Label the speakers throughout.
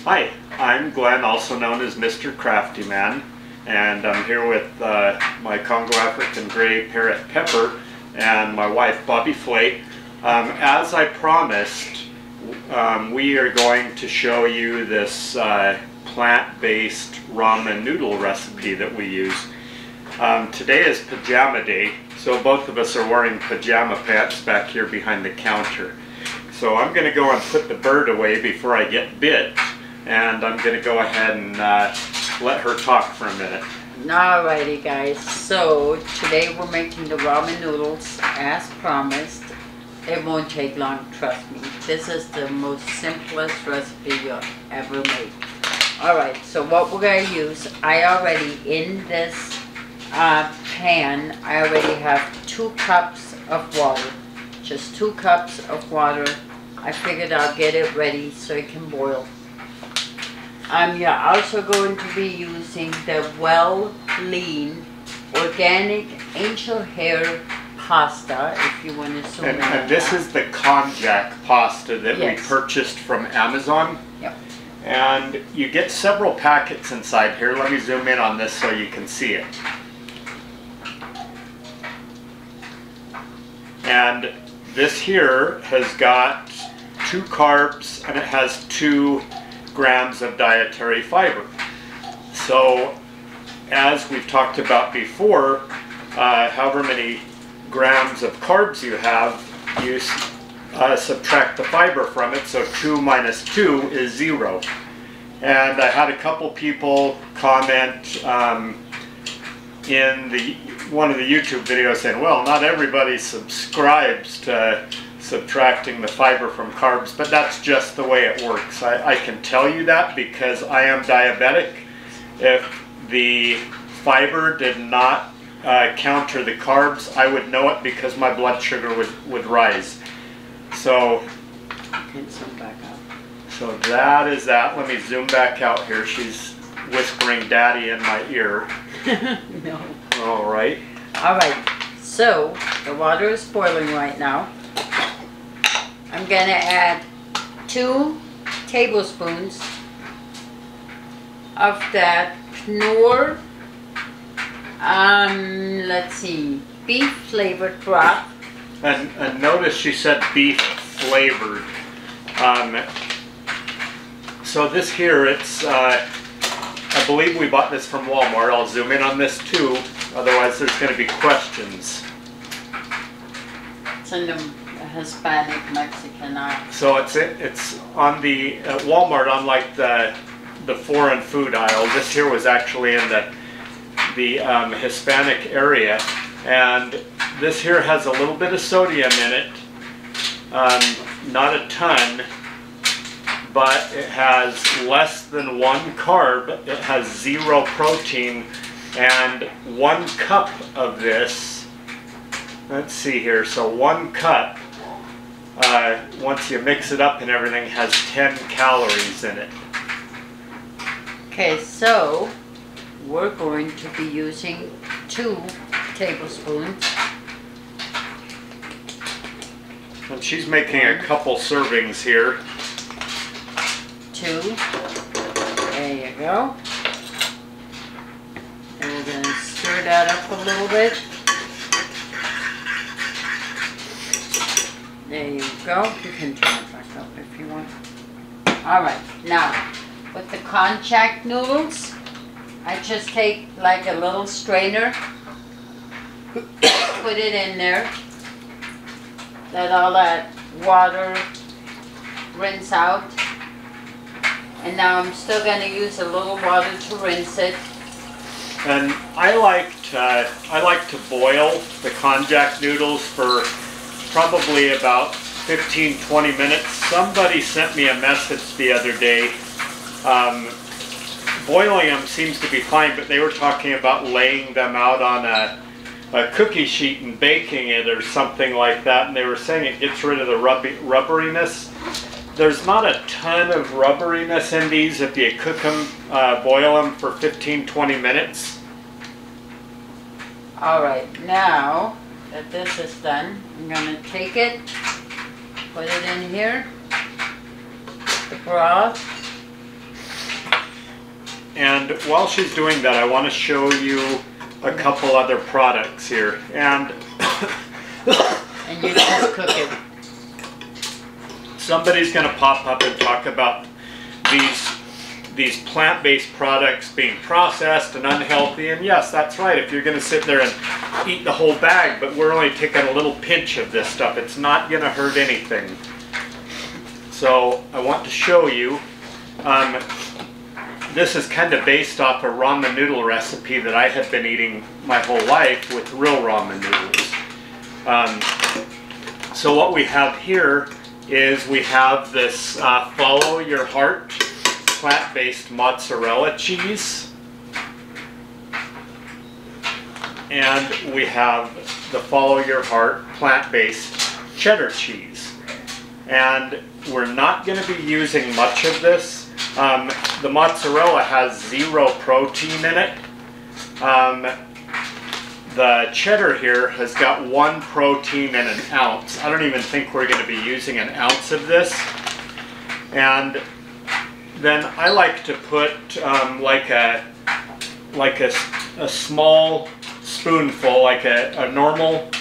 Speaker 1: Hi, I'm Glenn, also known as Mr. Crafty Man, and I'm here with my Congo African Grey Parrot Pepper and my wife Bobby Flay. As I promised, we are going to show you this plant-based ramen noodle recipe that we use. Today is pajama day, so both of us are wearing pajama pants back here behind the counter. So I'm going to go and put the bird away before I get bit, and I'm going to go ahead and let her talk for a minute.
Speaker 2: Alrighty guys, so today we're making the ramen noodles as promised. It won't take long, trust me. This is the most simplest recipe you'll ever make. Alright, so what we're going to use, I already in this pan, I already have 2 cups of water. Just 2 cups of water. I figured I'll get it ready so it can boil. You're also going to be using the Well Lean Organic Angel Hair Pasta, if you want to zoom in.
Speaker 1: And this is the konjac pasta that
Speaker 2: Yes.
Speaker 1: we purchased from Amazon.
Speaker 2: Yep.
Speaker 1: And you get several packets inside here. Let me zoom in on this so you can see it. And this here has got 2 carbs and it has 2 grams of dietary fiber. So as we've talked about before, however many grams of carbs you have, you subtract the fiber from it, so 2 minus 2 is 0. And I had a couple people comment in one of the YouTube videos saying, well, not everybody subscribes to subtracting the fiber from carbs, but that's just the way it works. I can tell you that because I am diabetic. If the fiber did not counter the carbs, I would know it because my blood sugar would rise. So, so that is that. Let me zoom back out here. She's whispering daddy in my ear.
Speaker 2: No.
Speaker 1: All right.
Speaker 2: Alright, so the water is boiling right now. I'm going to add 2 tablespoons of that Knorr, let's see, beef flavored broth.
Speaker 1: And notice she said beef flavored. So this here, it's, I believe we bought this from Walmart. I'll zoom in on this too, otherwise there's going to be questions.
Speaker 2: It's in the Hispanic Mexican aisle.
Speaker 1: So it's on the Walmart, on like the foreign food aisle. This here was actually in the Hispanic area, and this here has a little bit of sodium in it, not a ton, but it has less than 1 carb. It has 0 protein, and 1 cup of this, let's see here, so 1 cup, once you mix it up and everything, has 10 calories in it.
Speaker 2: Okay, so we're going to be using 2 tablespoons.
Speaker 1: And she's making a couple servings here.
Speaker 2: 2. There you go. And we're going to stir that up a little bit. There you go. You can turn it back up if you want. Alright, now with the konjac noodles, I just take like a little strainer, put it in there, let all that water rinse out, and now I'm still going to use a little water to rinse it.
Speaker 1: And I like to boil the konjac noodles for probably about 15-20 minutes. Somebody sent me a message the other day. Boiling them seems to be fine, but they were talking about laying them out on a cookie sheet and baking it or something like that, and they were saying it gets rid of the rubberiness. There's not a ton of rubberiness in these if you cook them, boil them for 15-20 minutes.
Speaker 2: Alright, now that this is done, I'm going to take it, put it in here, the broth,
Speaker 1: And while she's doing that, I want to show you a couple other products here. And
Speaker 2: And you just cook it.
Speaker 1: Somebody's going to pop up and talk about these plant-based products being processed and unhealthy. And yes, that's right. If you're going to sit there and eat the whole bag, but we're only taking a little pinch of this stuff, it's not going to hurt anything. So I want to show you. This is kind of based off a ramen noodle recipe that I had been eating my whole life with real ramen noodles. So what we have here is we have this Follow Your Heart plant-based mozzarella cheese. And we have the Follow Your Heart plant-based cheddar cheese. And we're not going to be using much of this. The mozzarella has 0 protein in it. The cheddar here has got 1 protein and an ounce. I don't even think we're going to be using an ounce of this. And then I like to put like a small spoonful, like a normal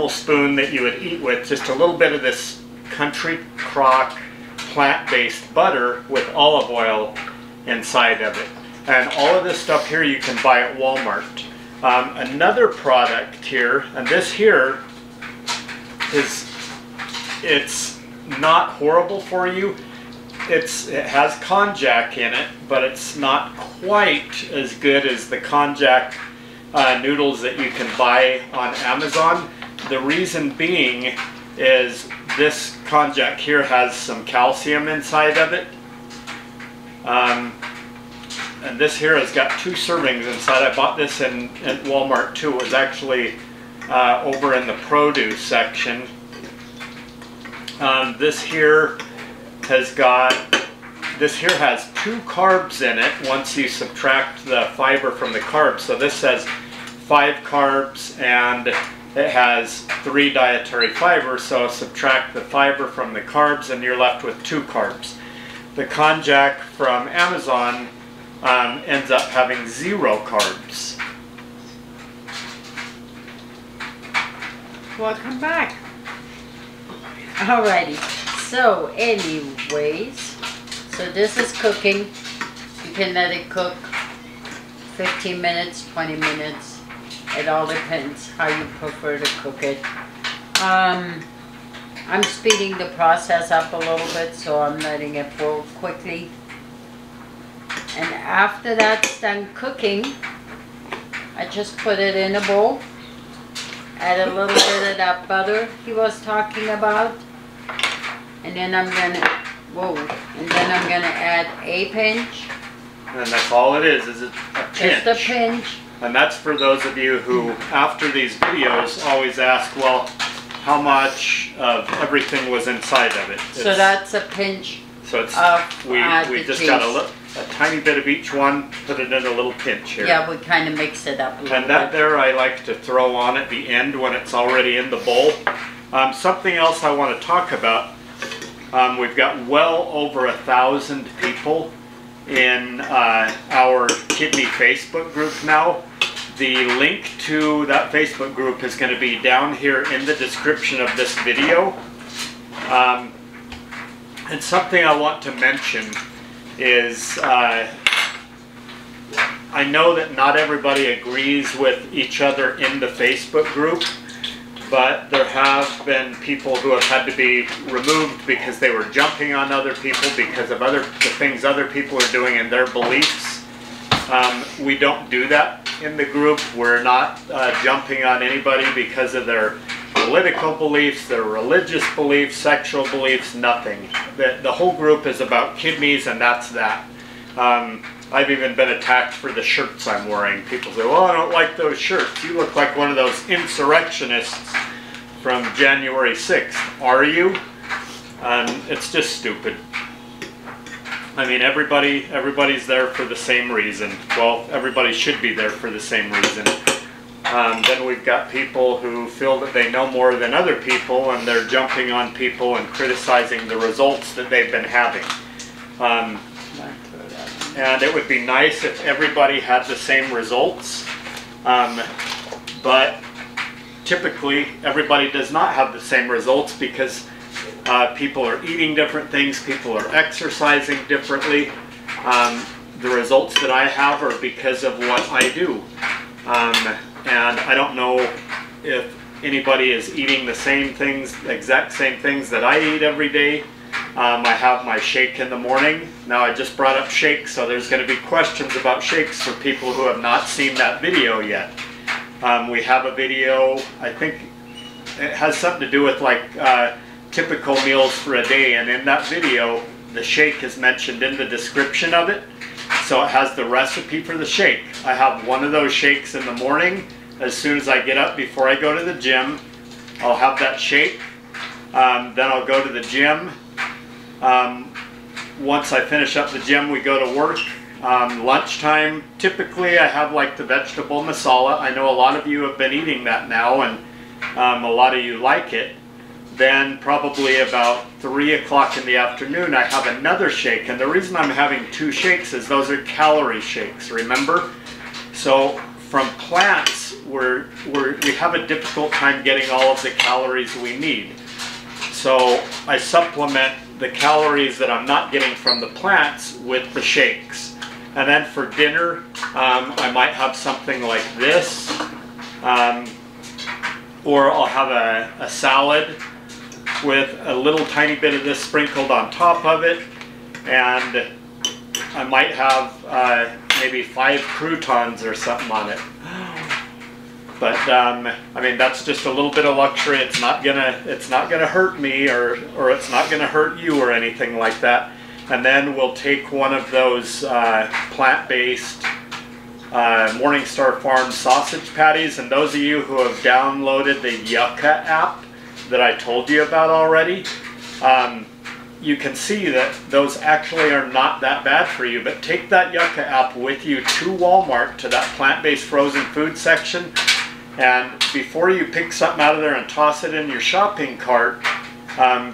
Speaker 1: spoon that you would eat with, just a little bit of this Country Crock plant-based butter with olive oil inside of it. And all of this stuff here you can buy at Walmart. Another product here, and this here it's not horrible for you. It has konjac in it, but it's not quite as good as the konjac noodles that you can buy on Amazon. The reason being is this konjac here has some calcium inside of it. And this here has got 2 servings inside. I bought this at Walmart too. It was actually over in the produce section. This here has 2 carbs in it once you subtract the fiber from the carbs. So this has 5 carbs and it has 3 dietary fibers, so subtract the fiber from the carbs and you're left with 2 carbs. The konjac from Amazon ends up having 0 carbs.
Speaker 2: Welcome back. Alrighty, so anyways, so this is cooking. You can let it cook 15 minutes, 20 minutes. It all depends how you prefer to cook it. I'm speeding the process up a little bit, so I'm letting it boil quickly. And after that's done cooking, I just put it in a bowl. Add a little bit of that butter he was talking about. And then I'm gonna add a pinch.
Speaker 1: And that's all it is a pinch.
Speaker 2: Just a pinch.
Speaker 1: And that's for those of you who, after these videos, always ask, well, how much of everything was inside of it?
Speaker 2: So that's a pinch.
Speaker 1: So it's we just got a tiny bit of each one, put it in a little pinch here.
Speaker 2: Yeah, we kind of mix it up a little
Speaker 1: And that
Speaker 2: bit.
Speaker 1: there I like to throw on at the end when it's already in the bowl. Something else I want to talk about. We've got well over 1,000 people in our kidney Facebook group now. The link to that Facebook group is going to be down here in the description of this video. And something I want to mention is I know that not everybody agrees with each other in the Facebook group, but there have been people who have had to be removed because they were jumping on other people because of the things other people are doing in their beliefs. We don't do that in the group. We're not jumping on anybody because of their political beliefs, their religious beliefs, sexual beliefs, nothing. The whole group is about kidneys, and that's that. I've even been attacked for the shirts I'm wearing. People say, well, I don't like those shirts. You look like one of those insurrectionists from January 6th. Are you? It's just stupid. I mean, everybody's there for the same reason. Well, everybody should be there for the same reason. Then we've got people who feel that they know more than other people, and they're jumping on people and criticizing the results that they've been having. and it would be nice if everybody had the same results. But typically everybody does not have the same results because people are eating different things, people are exercising differently. The results that I have are because of what I do. And I don't know if anybody is eating the same things, exact same things that I eat every day. I have my shake in the morning. Now I just brought up shakes, so there's going to be questions about shakes for people who have not seen that video yet. We have a video, I think it has something to do with like typical meals for a day, and in that video the shake is mentioned in the description of it. So it has the recipe for the shake. I have one of those shakes in the morning. As soon as I get up before I go to the gym, I'll have that shake. Then I'll go to the gym. Once I finish up the gym, we go to work. Lunchtime, typically I have like the vegetable masala. I know a lot of you have been eating that now, and a lot of you like it. Then probably about 3 o'clock in the afternoon, I have another shake. And the reason I'm having 2 shakes is those are calorie shakes, remember? So from plants, we have a difficult time getting all of the calories we need. So I supplement the calories that I'm not getting from the plants with the shakes. And then for dinner, I might have something like this, or I'll have a salad with a little tiny bit of this sprinkled on top of it, and I might have maybe 5 croutons or something on it. But I mean, that's just a little bit of luxury. It's not gonna hurt me, or it's not gonna hurt you or anything like that. And then we'll take one of those plant-based Morningstar Farms sausage patties. And those of you who have downloaded the Yucca app that I told you about already, you can see that those actually are not that bad for you. But take that Yucca app with you to Walmart, to that plant-based frozen food section, and before you pick something out of there and toss it in your shopping cart,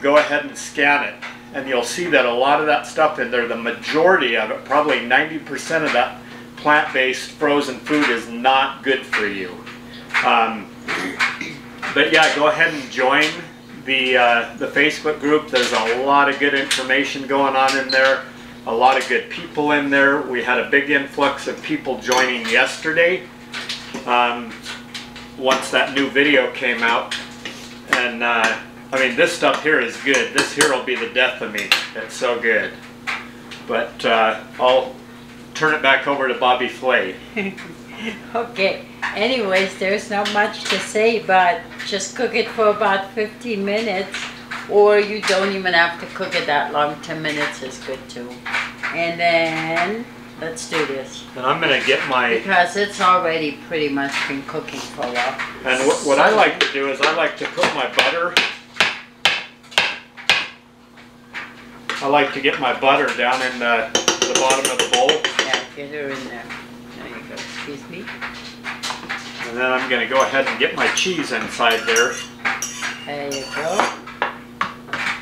Speaker 1: go ahead and scan it. And you'll see that a lot of that stuff in there, the majority of it, probably 90% of that plant-based frozen food, is not good for you. But yeah, go ahead and join the Facebook group. There's a lot of good information going on in there, a lot of good people in there. We had a big influx of people joining yesterday once that new video came out. And I mean, this stuff here is good. This here will be the death of me. It's so good. But I'll turn it back over to Bobby Flay.
Speaker 2: Okay. Anyways, there's not much to say, but just cook it for about 15 minutes, or you don't even have to cook it that long. 10 minutes is good too. And then let's do this.
Speaker 1: And I'm going to get my...
Speaker 2: Because it's already pretty much been cooking for a while.
Speaker 1: And what I like to do is I like to put my butter... I like to get my butter down in the bottom of the bowl.
Speaker 2: Yeah, get her in there. There you go. Excuse me.
Speaker 1: And then I'm going to go ahead and get my cheese inside there.
Speaker 2: There you go.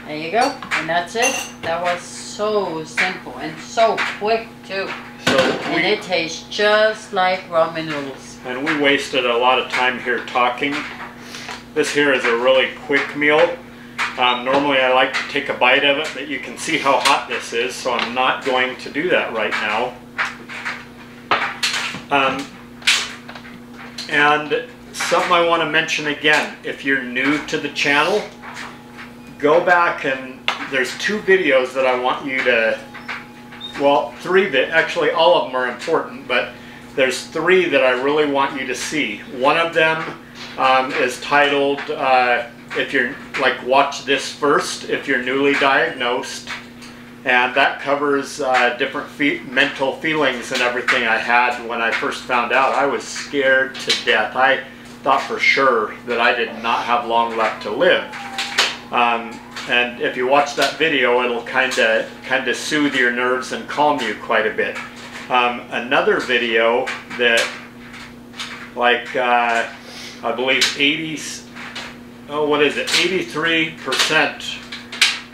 Speaker 2: There you go. And that's it. That was so simple and so quick too. And it tastes just like ramen noodles.
Speaker 1: And we wasted a lot of time here talking. This here is a really quick meal. Normally I like to take a bite of it, but you can see how hot this is, so I'm not going to do that right now. And something I want to mention again, if you're new to the channel, go back and there's 2 videos that I want you to, well, 3, actually all of them are important, but there's 3 that I really want you to see. One of them is titled, if you're, like, watch this first if you're newly diagnosed, and that covers different mental feelings and everything I had when I first found out. I was scared to death. I thought for sure that I did not have long left to live. And if you watch that video, it'll kind of soothe your nerves and calm you quite a bit. Another video that, like, I believe 83%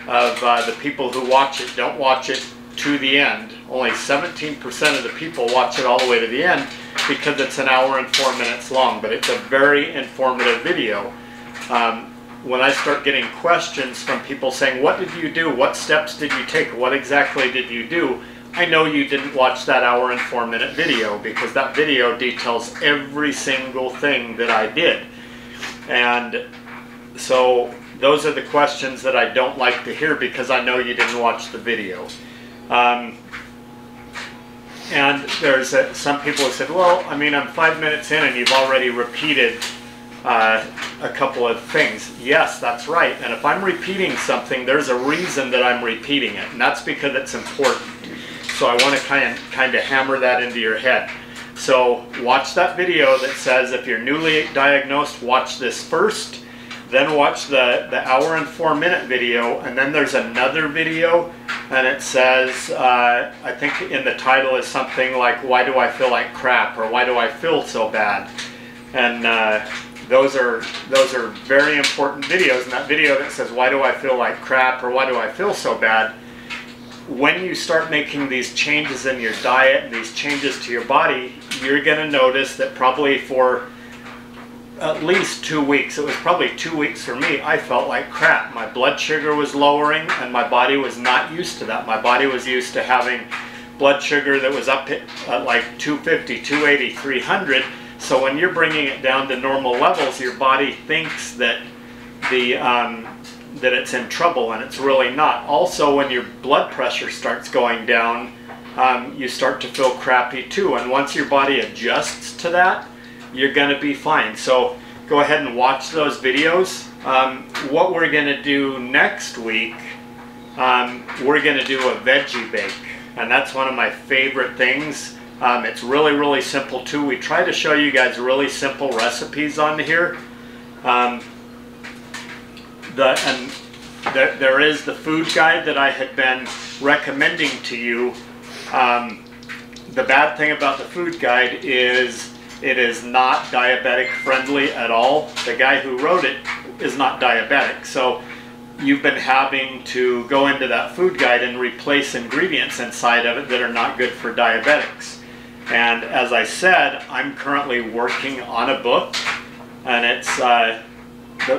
Speaker 1: of the people who watch it don't watch it to the end. Only 17% of the people watch it all the way to the end because it's an hour and 4 minutes long, but it's a very informative video. When I start getting questions from people saying, what did you do? What steps did you take? What exactly did you do? I know you didn't watch that hour and 4 minute video, because that video details every single thing that I did. And so those are the questions that I don't like to hear, because I know you didn't watch the video. And there's some people who said, well, I mean, I'm 5 minutes in and you've already repeated a couple of things. Yes, that's right. And if I'm repeating something, there's a reason that I'm repeating it, and that's because it's important. So I want to kind of hammer that into your head. So watch that video that says, if you're newly diagnosed, watch this first. Then watch the hour and 4 minute video, and then there's another video, and it says, I think in the title is something like, why do I feel like crap, or why do I feel so bad? And those are very important videos. And that video that says, why do I feel like crap, or why do I feel so bad? When you start making these changes in your diet and these changes to your body, you're going to notice that probably for at least 2 weeks, it was probably 2 weeks for me, I felt like crap. My blood sugar was lowering, and my body was not used to that. My body was used to having blood sugar that was up at like 250, 280, 300. So when you're bringing it down to normal levels, your body thinks that that it's in trouble, and it's really not. Also, when your blood pressure starts going down, you start to feel crappy too. And once your body adjusts to that, you're going to be fine. So go ahead and watch those videos. What we're going to do next week, we're going to do a veggie bake, and that's one of my favorite things. It's really, really simple too. We try to show you guys really simple recipes on here. There is the food guide that I had been recommending to you. The bad thing about the food guide is it is not diabetic friendly at all. The guy who wrote it is not diabetic, so you've been having to go into that food guide and replace ingredients inside of it that are not good for diabetics. And as I said, I'm currently working on a book, and it's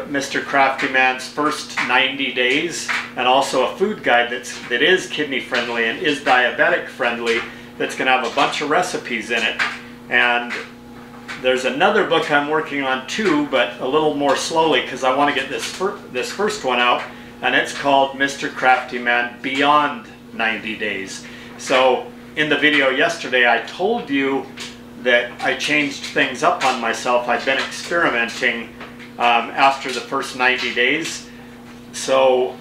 Speaker 1: Mr. Crafty Man's first 90 days, and also a food guide that is kidney friendly and is diabetic friendly, that's going to have a bunch of recipes in it. And there's another book I'm working on too, but a little more slowly, because I want to get this first one out, and it's called Mr. Crafty Man Beyond 90 Days. So in the video yesterday, I told you that I changed things up on myself. I've been experimenting after the first 90 days. So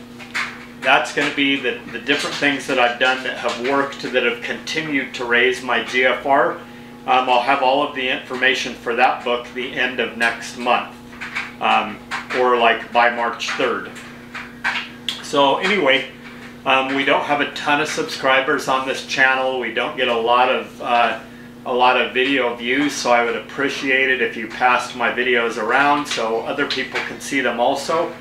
Speaker 1: that's going to be the different things that I've done that have worked, that have continued to raise my GFR. I'll have all of the information for that book the end of next month, or like by March 3rd. So anyway, we don't have a ton of subscribers on this channel. We don't get a lot of video views, so I would appreciate it if you passed my videos around so other people can see them also.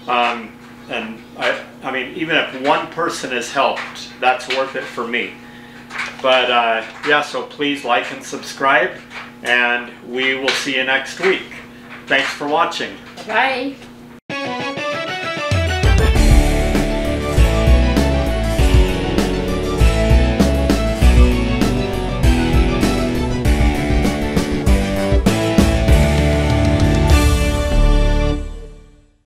Speaker 1: And I mean, even if one person has helped, that's worth it for me. But yeah, so please like and subscribe, and we will see you next week. Thanks for watching.
Speaker 2: Bye.